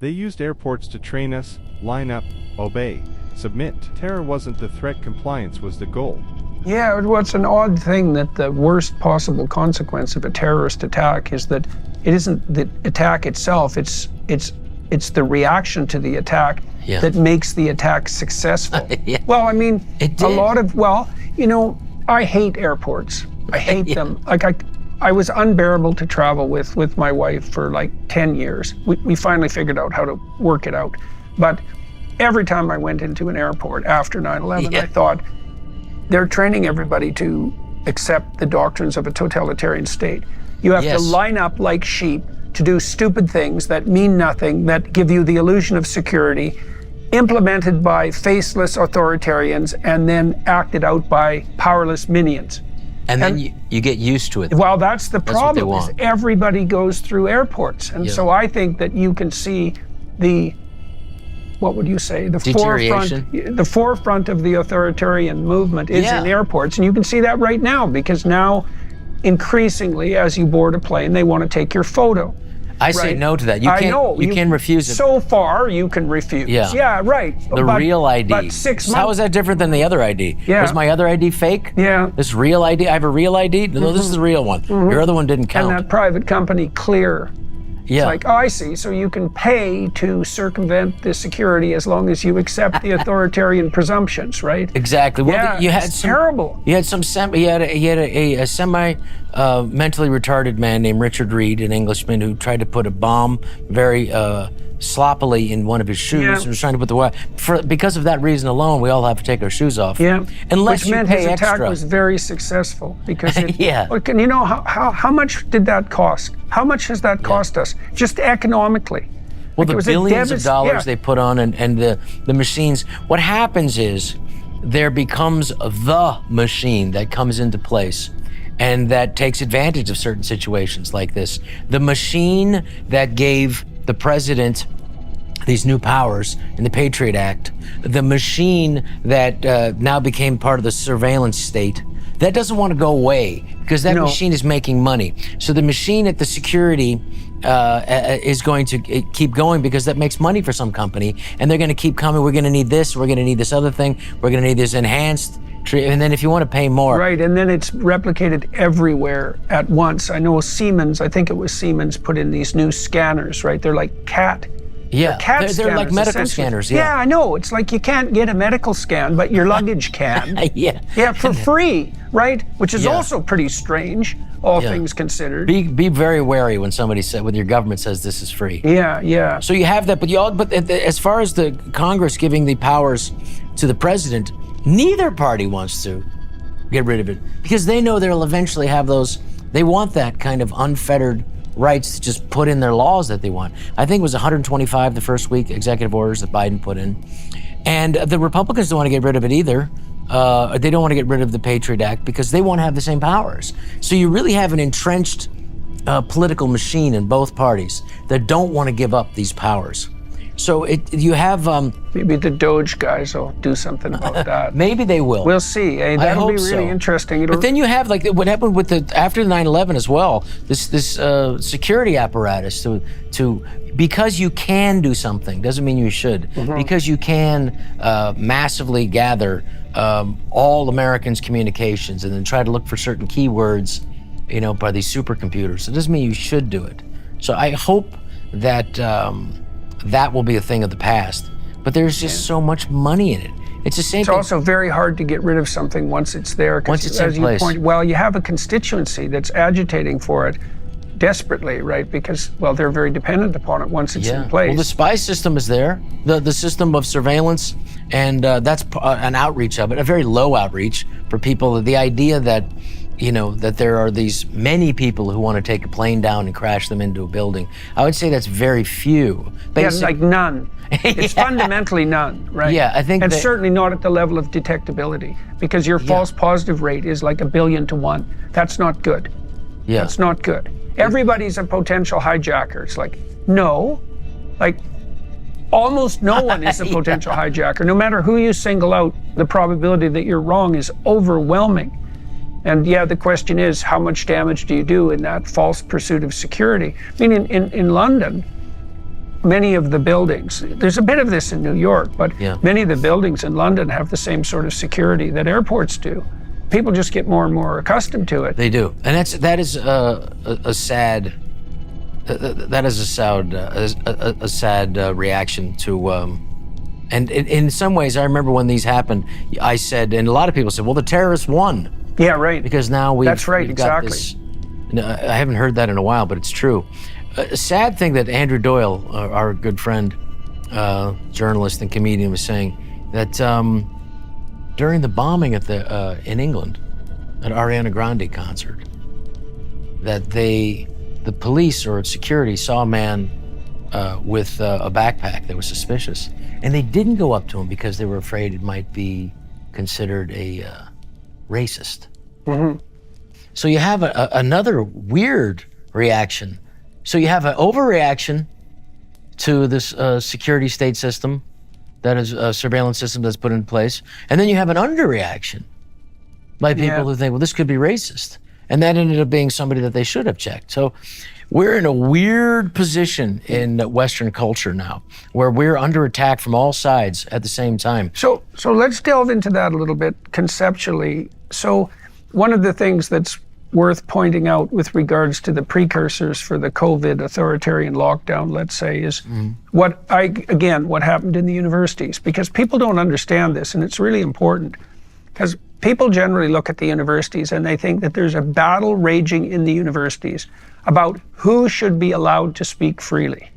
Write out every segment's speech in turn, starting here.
They used airports to train us, line up, obey, submit. Terror wasn't the threat, compliance was the goal. Yeah, well, it's an odd thing that the worst possible consequence of a terrorist attack is that it isn't the attack itself, it's the reaction to the attack that makes the attack successful. Well, I mean, a lot of, I hate airports. I hate them. Like, I was unbearable to travel with my wife for like 10 years. We finally figured out how to work it out. But every time I went into an airport after 9/11, I thought, they're training everybody to accept the doctrines of a totalitarian state. You have to line up like sheep to do stupid things that mean nothing, that give you the illusion of security, implemented by faceless authoritarians and then acted out by powerless minions. And then you get used to it. Well, that's the problem, is everybody goes through airports. And so I think that you can see the, what would you say, the forefront of the authoritarian movement is in airports. And you can see that right now, because now, increasingly, as you board a plane, they want to take your photo. I say no to that. You can refuse it. So far, you can refuse. Yeah, right. The real ID. But 6 months. How is that different than the other ID? Was my other ID fake? This real ID? I have a real ID? No, this is the real one. Your other one didn't count. And that private company, Clear. It's like, oh, I see. So you can pay to circumvent the security as long as you accept the authoritarian presumptions, right? Exactly. Well, you had terrible. You had a semi mentally retarded man named Richard Reed, an Englishman, who tried to put a bomb very sloppily in one of his shoes and was trying to put the wire. Because of that reason alone, we all have to take our shoes off. Unless Which meant you pay his extra. attack was very successful, because you know how much did that cost? How much has that cost us, just economically? Well, the billions of dollars they put on and the machines. What happens is there becomes the machine that comes into place and that takes advantage of certain situations like this. The machine that gave the president these new powers in the Patriot Act, the machine that now became part of the surveillance state, that doesn't want to go away, because that machine is making money. So the machine at the security is going to keep going, because that makes money for some company, and they're going to keep coming. We're going to need this, we're going to need this other thing, we're going to need this enhanced, and then if you want to pay more. Right, and then it's replicated everywhere at once. I know Siemens, I think it was Siemens, put in these new scanners, right? They're like cat. They're like medical scanners. Yeah, I know. It's like you can't get a medical scan, but your luggage can. For free, right? Which is also pretty strange, all things considered. Be very wary when when your government says this is free. So you have that, but as far as the Congress giving the powers to the president, neither party wants to get rid of it, because they know they'll eventually have those. They want that kind of unfettered rights to just put in their laws that they want. I think it was 125 the first week executive orders that Biden put in. And the Republicans don't want to get rid of it either. They don't want to get rid of the Patriot Act because they want to have the same powers. So you really have an entrenched political machine in both parties that don't want to give up these powers. So you have... maybe the Doge guys will do something about that. Maybe they will. We'll see. That'll be really interesting. But then you have, like, what happened with after 9/11 as well, this security apparatus to because you can do something doesn't mean you should. Because you can massively gather all Americans' communications and then try to look for certain keywords, by these supercomputers. It doesn't mean you should do it. So I hope that that will be a thing of the past. But there's just so much money in it. It's the same thing. It's also very hard to get rid of something once it's there. Once it's in place. You have a constituency that's agitating for it desperately, right? Because, they're very dependent upon it once it's in place. Well, the spy system is there, the system of surveillance, and that's an outreach of it, a very low outreach for people. The idea that, that there are these many people who want to take a plane down and crash them into a building, I would say that's very few. Like none. It's fundamentally none, right? I think and certainly not at the level of detectability, because your false positive rate is like 1 billion to 1. That's not good. That's not good. Everybody's a potential hijacker. It's like, no. Like, almost no one is a potential hijacker. No matter who you single out, the probability that you're wrong is overwhelming. And the question is, how much damage do you do in that false pursuit of security? I mean, in London, many of the buildings, there's a bit of this in New York, but many of the buildings in London have the same sort of security that airports do. People just get more and more accustomed to it. They do, and that is a sad reaction to. And in some ways, I remember when these happened, I said, and a lot of people said, "Well, the terrorists won." Yeah, right. Because now we've exactly. got this. I haven't heard that in a while, but it's true. A sad thing that Andrew Doyle, our good friend, journalist and comedian, was saying that during the bombing in England, at Ariana Grande concert, that the police or security saw a man with a backpack that was suspicious, and they didn't go up to him because they were afraid it might be considered a racist. Mm-hmm. So you have another weird reaction. So you have an overreaction to this security state system, that is a surveillance system that's put in place, and then you have an underreaction by people who think, well, this could be racist. And that ended up being somebody that they should have checked. So we're in a weird position in Western culture now, where we're under attack from all sides at the same time. So let's delve into that a little bit conceptually. So one of the things that's worth pointing out with regards to the precursors for the COVID authoritarian lockdown, let's say, is what happened in the universities, because people don't understand this, and it's really important, because people generally look at the universities and they think that there's a battle raging in the universities about who should be allowed to speak freely,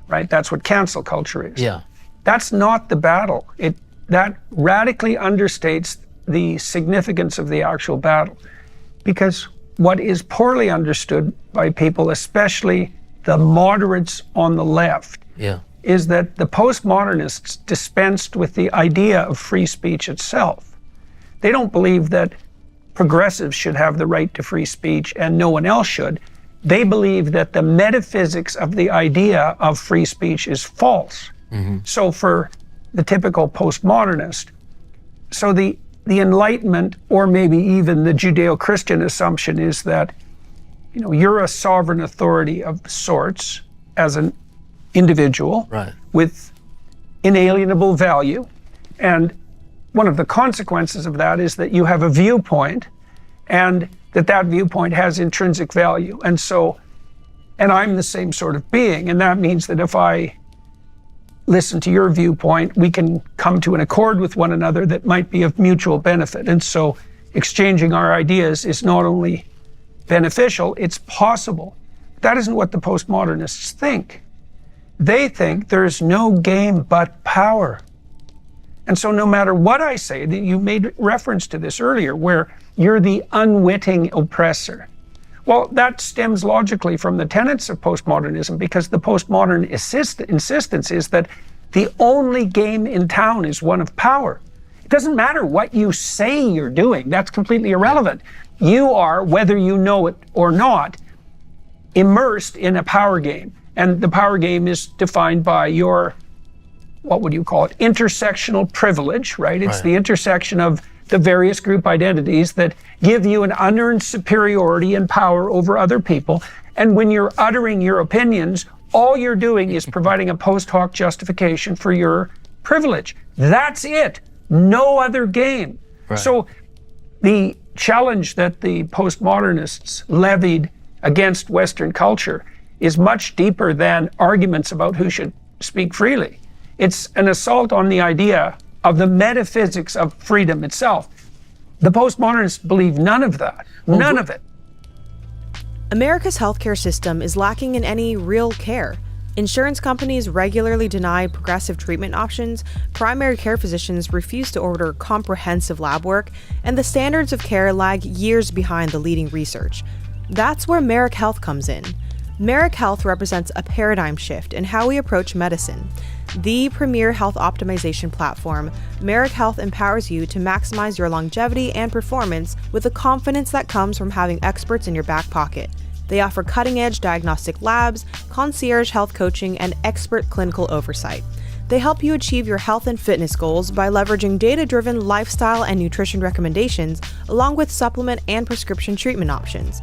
right? That's what cancel culture is. Yeah. That's not the battle. That radically understates the significance of the actual battle. Because what is poorly understood by people, especially the moderates on the left, is that the postmodernists dispensed with the idea of free speech itself. They don't believe that progressives should have the right to free speech and no one else should. They believe that the metaphysics of the idea of free speech is false. Mm-hmm. So for the typical postmodernist, so the Enlightenment, or maybe even the Judeo-Christian assumption, is that, you're a sovereign authority of sorts as an individual, right, with inalienable value. And one of the consequences of that is that you have a viewpoint, and that viewpoint has intrinsic value. And I'm the same sort of being. And that means that if I listen to your viewpoint, we can come to an accord with one another that might be of mutual benefit. And so exchanging our ideas is not only beneficial, it's possible. That isn't what the postmodernists think. They think there's no game but power. And so no matter what I say, you made reference to this earlier, where you're the unwitting oppressor. Well, that stems logically from the tenets of postmodernism, because the postmodern insistence is that the only game in town is one of power. It doesn't matter what you say you're doing. That's completely irrelevant. You are, whether you know it or not, immersed in a power game. And the power game is defined by your, what would you call it, intersectional privilege, right? It's the intersection of the various group identities that give you an unearned superiority and power over other people. And when you're uttering your opinions, all you're doing is providing a post hoc justification for your privilege. That's it. No other game. Right. So the challenge that the postmodernists levied against Western culture is much deeper than arguments about who should speak freely. It's an assault on the idea of the metaphysics of freedom itself. The postmodernists believe none of that, none of it. America's healthcare system is lacking in any real care. Insurance companies regularly deny progressive treatment options, primary care physicians refuse to order comprehensive lab work, and the standards of care lag years behind the leading research. That's where Merrick Health comes in. Merrick Health represents a paradigm shift in how we approach medicine. The premier health optimization platform, Merrick Health empowers you to maximize your longevity and performance with the confidence that comes from having experts in your back pocket. They offer cutting-edge diagnostic labs, concierge health coaching, and expert clinical oversight. They help you achieve your health and fitness goals by leveraging data-driven lifestyle and nutrition recommendations, along with supplement and prescription treatment options.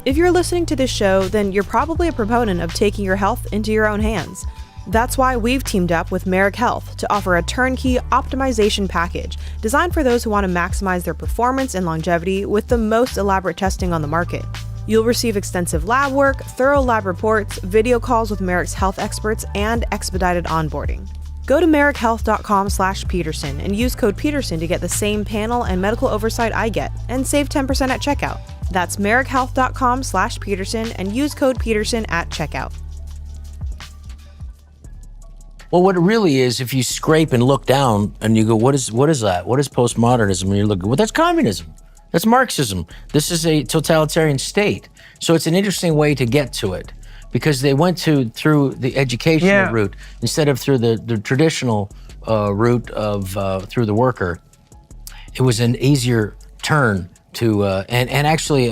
If you're listening to this show, then you're probably a proponent of taking your health into your own hands. That's why we've teamed up with Merrick Health to offer a turnkey optimization package designed for those who want to maximize their performance and longevity with the most elaborate testing on the market. You'll receive extensive lab work, thorough lab reports, video calls with Merrick's health experts, and expedited onboarding. Go to merrickhealth.com/Peterson and use code Peterson to get the same panel and medical oversight I get, and save 10% at checkout. That's merrickhealth.com/Peterson and use code Peterson at checkout. Well, what it really is, if you scrape and look down and you go, what is that? What is postmodernism? And you look, well, that's communism. That's Marxism. This is a totalitarian state. So it's an interesting way to get to it, because they went through the educational route instead of through the traditional route of through the worker. It was an easier turn to, and actually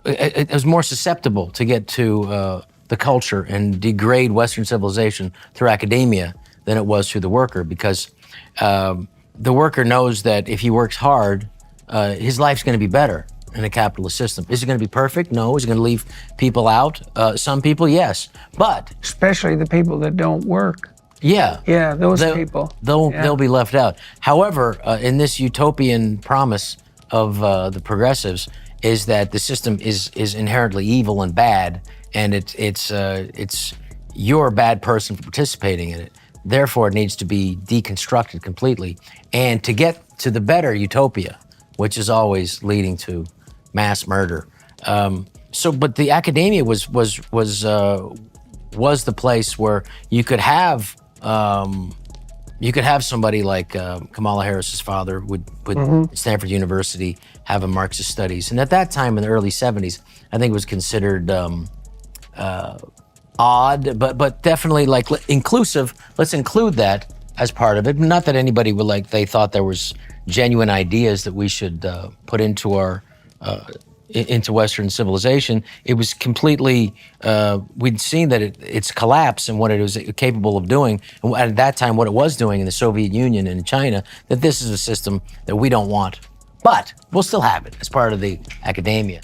it was more susceptible to get to the culture and degrade Western civilization through academia than it was through the worker, because the worker knows that if he works hard, his life's going to be better in a capitalist system. Is it going to be perfect? No. Is it going to leave people out? Some people, yes. But especially the people that don't work. Yeah. Yeah, those people. They'll be left out. However, in this utopian promise of the progressives, is that the system is inherently evil and bad, and it's you're a bad person for participating in it. Therefore, it needs to be deconstructed completely, and to get to the better utopia, which is always leading to mass murder. But the academia was the place where you could have somebody like Kamala Harris's father would Stanford University have a Marxist studies, and at that time in the early '70s, I think it was considered odd, but definitely like inclusive. Let's include that as part of it. Not that anybody would they thought there was genuine ideas that we should put into our into Western civilization. It was completely, we'd seen that its collapse and what it was capable of doing, and at that time what it was doing in the Soviet Union and in China, that this is a system that we don't want. But we'll still have it as part of the academia.